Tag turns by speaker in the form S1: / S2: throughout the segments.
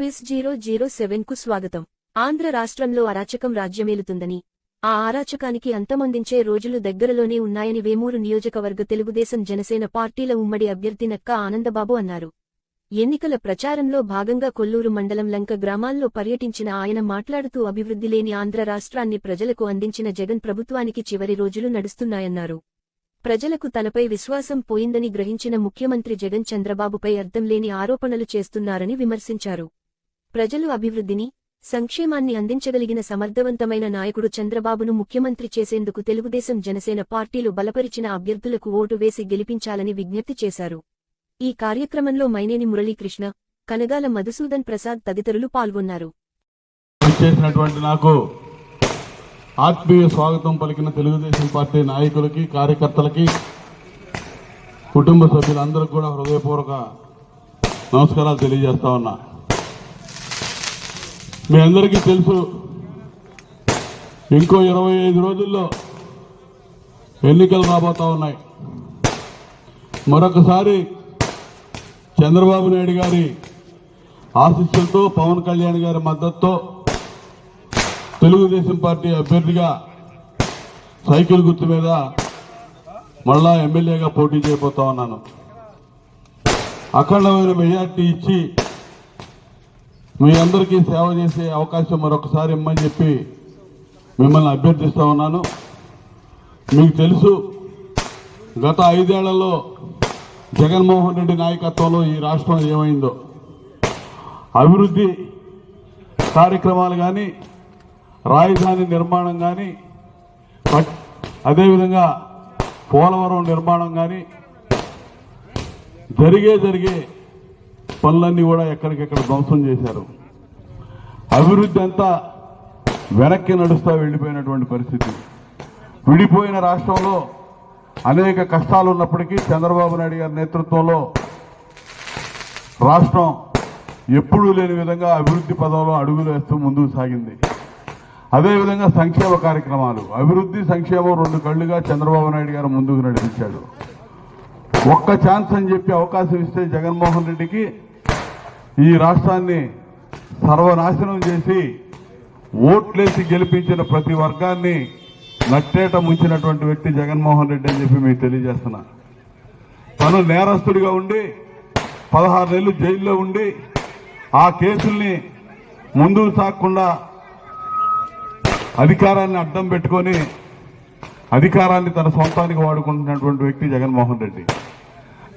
S1: Swiss 007కు స్వాగతం. ఆంధ్ర రాష్ట్రంలో అరాచకం రాజ్యమేలుతుందని, ఆ అరాచకానికి అంతమొందించే రోజులు దగ్గరలోనే ఉన్నాయని వేమూరు నియోజకవర్గ తెలుగుదేశం జనసేన పార్టీల ఉమ్మడి అభ్యర్థి నక్కా ఆనందబాబు అన్నారు. ఎన్నికల ప్రచారంలో భాగంగా కొల్లూరు మండలం లంక గ్రామాల్లో పర్యటించిన ఆయన మాట్లాడుతూ అభివృద్ధి లేని ఆంధ్ర రాష్ట్రాన్ని ప్రజలకు అందించిన జగన్ ప్రభుత్వానికి చివరి రోజులు నడుస్తున్నాయన్నారు. ప్రజలకు తనపై విశ్వాసం పోయిందని గ్రహించిన ముఖ్యమంత్రి జగన్ చంద్రబాబుపై అర్థంలేని ఆరోపణలు చేస్తున్నారని విమర్శించారు. ప్రజలు అభివృద్ధిని, సంక్షేమాన్ని అందించగలిగిన సమర్థవంతమైన నాయకుడు చంద్రబాబును ముఖ్యమంత్రి చేసేందుకు తెలుగుదేశం జనసేన పార్టీలు బలపరిచిన అభ్యర్థులకు ఓటు వేసి గెలిపించాలని విజ్ఞప్తి చేశారు. ఈ కార్యక్రమంలో మైనేని మురళీకృష్ణ, కనగాల మధుసూదన్ ప్రసాద్ తదితరులు పాల్గొన్నారు.
S2: ఆత్మీయ స్వాగతం పలికిన తెలుగుదేశం పార్టీ నాయకులకి, కార్యకర్తలకి, కుటుంబ సభ్యులందరికీ కూడా హృదయపూర్వక నమస్కారాలు తెలియజేస్తా ఉన్నా. మీ అందరికీ తెలుసు, ఇంకో 25 రోజుల్లో ఎన్నికలు రాబోతా ఉన్నాయి. మరొకసారి చంద్రబాబు నాయుడు గారి ఆశీస్సులతో, పవన్ కళ్యాణ్ గారి మద్దతుతో తెలుగుదేశం పార్టీ అభ్యర్థిగా సైకిల్ గుర్తు మీద మళ్ళా ఎమ్మెల్యేగా పోటీ చేయబోతా ఉన్నాను. అఖండమైన మెజార్టీ ఇచ్చి మీ అందరికీ సేవ చేసే అవకాశం మరొకసారి ఇమ్మని చెప్పి మిమ్మల్ని అభ్యర్థిస్తా ఉన్నాను. మీకు తెలుసు, గత 5 ఏళ్లలో జగన్మోహన్ రెడ్డి నాయకత్వంలో ఈ రాష్ట్రం ఏమైందో. అభివృద్ధి కార్యక్రమాలు కానీ, రాజధాని నిర్మాణం కానీ, అదేవిధంగా పోలవరం నిర్మాణం కానీ, జరిగే పనులన్నీ కూడా ఎక్కడికెక్కడ ధ్వంసం చేశారు. అభివృద్ధి అంతా వెనక్కి నడుస్తూ వెళ్ళిపోయినటువంటి పరిస్థితి. విడిపోయిన రాష్ట్రంలో అనేక కష్టాలు ఉన్నప్పటికీ చంద్రబాబు నాయుడు గారి నేతృత్వంలో రాష్ట్రం ఎప్పుడూ లేని విధంగా అభివృద్ధి పదంలో అడుగులు వేస్తూ ముందుకు సాగింది. అదేవిధంగా సంక్షేమ కార్యక్రమాలు, అభివృద్ధి, సంక్షేమం 2 కళ్లుగా చంద్రబాబు నాయుడు గారు ముందుకు నడిపించాడు. ఒక్క ఛాన్స్ అని చెప్పి అవకాశం ఇస్తే జగన్మోహన్ రెడ్డికి ఈ రాష్ట్రాన్ని సర్వనాశనం చేసి ఓట్లేసి గెలిపించిన ప్రతి వర్గాన్ని నట్టేట ముంచినటువంటి వ్యక్తి జగన్మోహన్ రెడ్డి అని చెప్పి మీకు తెలియజేస్తున్నా. తను నేరస్తుడిగా ఉండి 16 నెలలు జైల్లో ఉండి ఆ కేసుల్ని ముందుకు సాగకుండా అధికారాన్ని అడ్డం పెట్టుకొని అధికారాన్ని తన సొంతానికి వాడుకుంటున్నటువంటి వ్యక్తి జగన్మోహన్ రెడ్డి.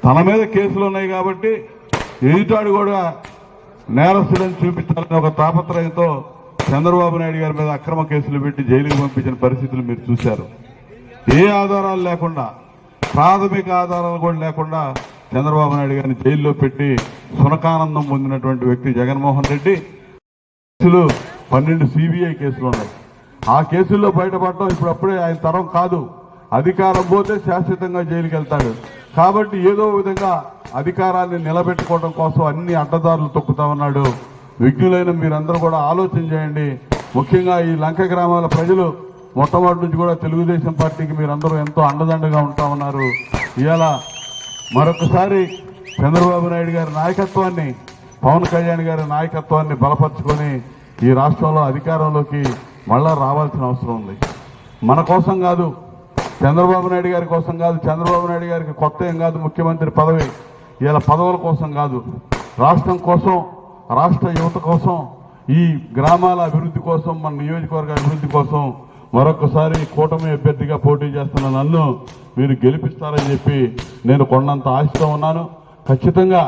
S2: తన మీద కేసులు ఉన్నాయి కాబట్టి ఎదుటాడు కూడా నేరస్తులను చూపించాలని ఒక తాపత్రయంతో చంద్రబాబు నాయుడు గారి మీద అక్రమ కేసులు పెట్టి జైలుకి పంపించిన పరిస్థితులు మీరు చూశారు. ఏ ఆధారాలు లేకుండా, ప్రాథమిక ఆధారాలు కూడా లేకుండా చంద్రబాబు నాయుడు గారిని జైల్లో పెట్టి సునకానందం పొందినటువంటి వ్యక్తి జగన్మోహన్ రెడ్డి. 12 సిబిఐ కేసులు ఉన్నాయి. ఆ కేసుల్లో బయటపడటం ఇప్పుడప్పుడే ఆయన తరం కాదు. అధికారం పోతే శాశ్వతంగా జైలుకి వెళ్తాడు. కాబట్టి ఏదో విధంగా అధికారాన్ని నిలబెట్టుకోవడం కోసం అన్ని అడ్డదారులు తొక్కుతా ఉన్నాడు. విజ్ఞులైన మీరందరూ కూడా ఆలోచన చేయండి. ముఖ్యంగా ఈ లంక గ్రామాల ప్రజలు మొట్టమొదటి నుంచి కూడా తెలుగుదేశం పార్టీకి మీరందరూ ఎంతో అండదండగా ఉంటా ఉన్నారు. ఇవాళ మరొకసారి చంద్రబాబు నాయుడు గారి నాయకత్వాన్ని, పవన్ కళ్యాణ్ గారి నాయకత్వాన్ని బలపరుచుకొని ఈ రాష్ట్రంలో అధికారంలోకి మళ్ళా రావాల్సిన అవసరం ఉంది. మన కోసం కాదు, చంద్రబాబు నాయుడు గారి కోసం కాదు. చంద్రబాబు నాయుడు గారికి కొత్త ఏం కాదు ముఖ్యమంత్రి పదవి. ఇలా పదవుల కోసం కాదు, రాష్ట్రం కోసం, రాష్ట్ర యువత కోసం, ఈ గ్రామాల అభివృద్ధి కోసం, మన నియోజకవర్గ అభివృద్ధి కోసం మరొకసారి కూటమి అభ్యర్థిగా పోటీ చేస్తున్న నన్ను మీరు గెలిపిస్తారని చెప్పి నేను కొండంత ఆశతో ఉన్నాను. ఖచ్చితంగా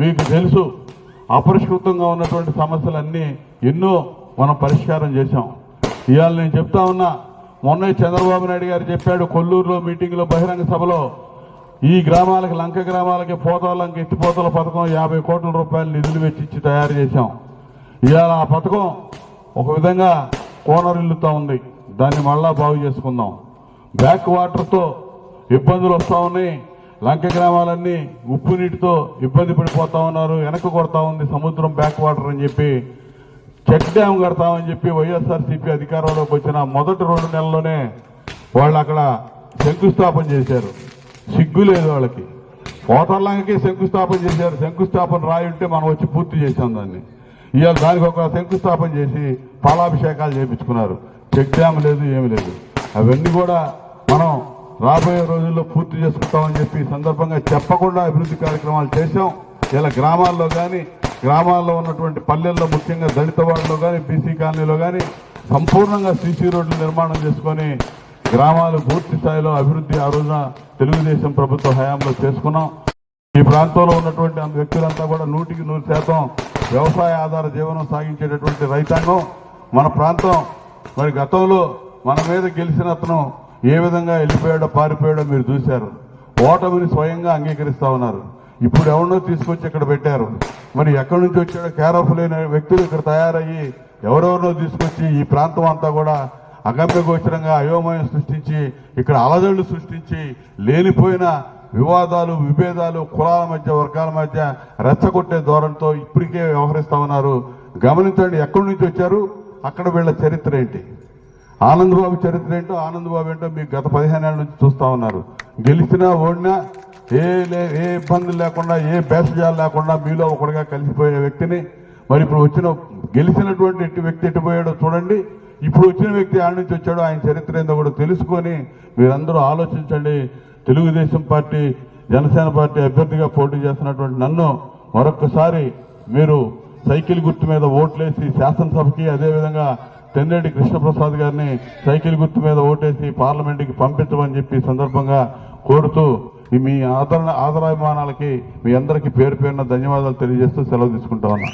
S2: మీకు తెలుసు, అపరిష్కృతంగా ఉన్నటువంటి సమస్యలన్నీ ఎన్నో మనం పరిష్కారం చేశాం. ఇవాళ నేను చెప్తా ఉన్నా, మొన్న చంద్రబాబు నాయుడు గారు చెప్పాడు కొల్లూరులో మీటింగ్లో, బహిరంగ సభలో, ఈ గ్రామాలకి, లంక గ్రామాలకి పోతాలంక ఎత్తిపోతల పథకం 50 కోట్ల రూపాయలు నిధులు వెచ్చించి తయారు చేశాం. ఇవాళ ఆ పథకం ఒక విధంగా కోనరిల్లుతూ ఉంది. దాన్ని మళ్ళా బాగు చేసుకుందాం. బ్యాక్ వాటర్తో ఇబ్బందులు వస్తూ ఉన్నాయి. లంక గ్రామాలన్నీ ఉప్పు నీటితో ఇబ్బంది పడిపోతా ఉన్నారు. వెనక్కి కొడతా ఉంది సముద్రం బ్యాక్ వాటర్ అని చెప్పి చెక్ డ్యామ్ కడతామని చెప్పి వైఎస్ఆర్సీపీ అధికారంలోకి వచ్చిన మొదటి 2 నెలల్లోనే వాళ్ళు అక్కడ శంకుస్థాపన చేశారు. సిగ్గు లేదు వాళ్ళకి. పోతర్లంకకి శంకుస్థాపన చేశారు. శంకుస్థాపన రాయి ఉంటే మనం వచ్చి పూర్తి చేశాం దాన్ని. ఇవాళ దానికి ఒక శంకుస్థాపన చేసి పాలాభిషేకాలు చేయించుకున్నారు. చెక్ డ్యామ్ లేదు, ఏమి లేదు. అవన్నీ కూడా మనం రాబోయే రోజుల్లో పూర్తి చేసుకుంటామని చెప్పి ఈ సందర్భంగా చెప్పకుండా అభివృద్ధి కార్యక్రమాలు చేశాం. ఇలా గ్రామాల్లో కానీ, గ్రామాల్లో ఉన్నటువంటి పల్లెల్లో, ముఖ్యంగా దళిత వాడలో కానీ, బీసీ కాలనీలో కానీ సంపూర్ణంగా సీసీ రోడ్లు నిర్మాణం చేసుకొని గ్రామాలు పూర్తి స్థాయిలో అభివృద్ధి ఆ రోజున తెలుగుదేశం ప్రభుత్వ హయాంలో చేసుకున్నాం. ఈ ప్రాంతంలో ఉన్నటువంటి వ్యక్తులంతా కూడా 100% వ్యవసాయ ఆధార జీవనం సాగించేటటువంటి రైతాంగం మన ప్రాంతం. మరి గతంలో మన మీద గెలిచిన అతను ఏ విధంగా వెళ్ళిపోయాడో, పారిపోయాడో మీరు చూశారు. ఓటమిని స్వయంగా అంగీకరిస్తా ఉన్నారు. ఇప్పుడు ఎవరినో తీసుకొచ్చి ఇక్కడ పెట్టారు. మరి ఎక్కడి నుంచి వచ్చాడో కేరాఫ్ లేని వ్యక్తులు ఇక్కడ తయారయ్యి ఎవరెవరినో తీసుకొచ్చి ఈ ప్రాంతం అంతా కూడా అగమ్యగోచరంగా అయోమయం సృష్టించి, ఇక్కడ అలజడులు సృష్టించి, లేనిపోయిన వివాదాలు, విభేదాలు, కులాల మధ్య, వర్గాల మధ్య రెచ్చగొట్టే ధోరణితో ఇప్పటికే వ్యవహరిస్తా ఉన్నారు. గమనించండి, ఎక్కడి నుంచి వచ్చారు, అక్కడ వీళ్ళ చరిత్ర ఏంటి, ఆనందబాబు చరిత్ర ఏంటో, ఆనందబాబు ఏంటో మీకు గత 15 ఏళ్ల నుంచి చూస్తా ఉన్నారు. గెలిచినా ఓడినా ఏ ఇబ్బందులు లేకుండా, ఏ భేషజాలు లేకుండా మీలో ఒకటిగా కలిసిపోయే వ్యక్తిని మరి ఇప్పుడు గెలిచినటువంటి వ్యక్తి ఎట్టిపోయాడో చూడండి. ఇప్పుడు వచ్చిన వ్యక్తి ఆడ నుంచి వచ్చాడో ఆయన చరిత్ర ఏందో కూడా తెలుసుకొని మీరందరూ ఆలోచించండి. తెలుగుదేశం పార్టీ, జనసేన పార్టీ అభ్యర్థిగా పోటీ చేస్తున్నటువంటి నన్ను మరొక్కసారి మీరు సైకిల్ గుర్తు మీద ఓట్లేసి శాసనసభకి, అదేవిధంగా తెన్నేటి కృష్ణప్రసాద్ గారిని సైకిల్ గుర్తు మీద ఓటేసి పార్లమెంట్కి పంపించమని చెప్పి సందర్భంగా కోరుతూ మీ ఆదరాభిమానాలకి మీ అందరికీ పేరు పేరున ధన్యవాదాలు తెలియజేస్తూ సెలవు తీసుకుంటా ఉన్నా.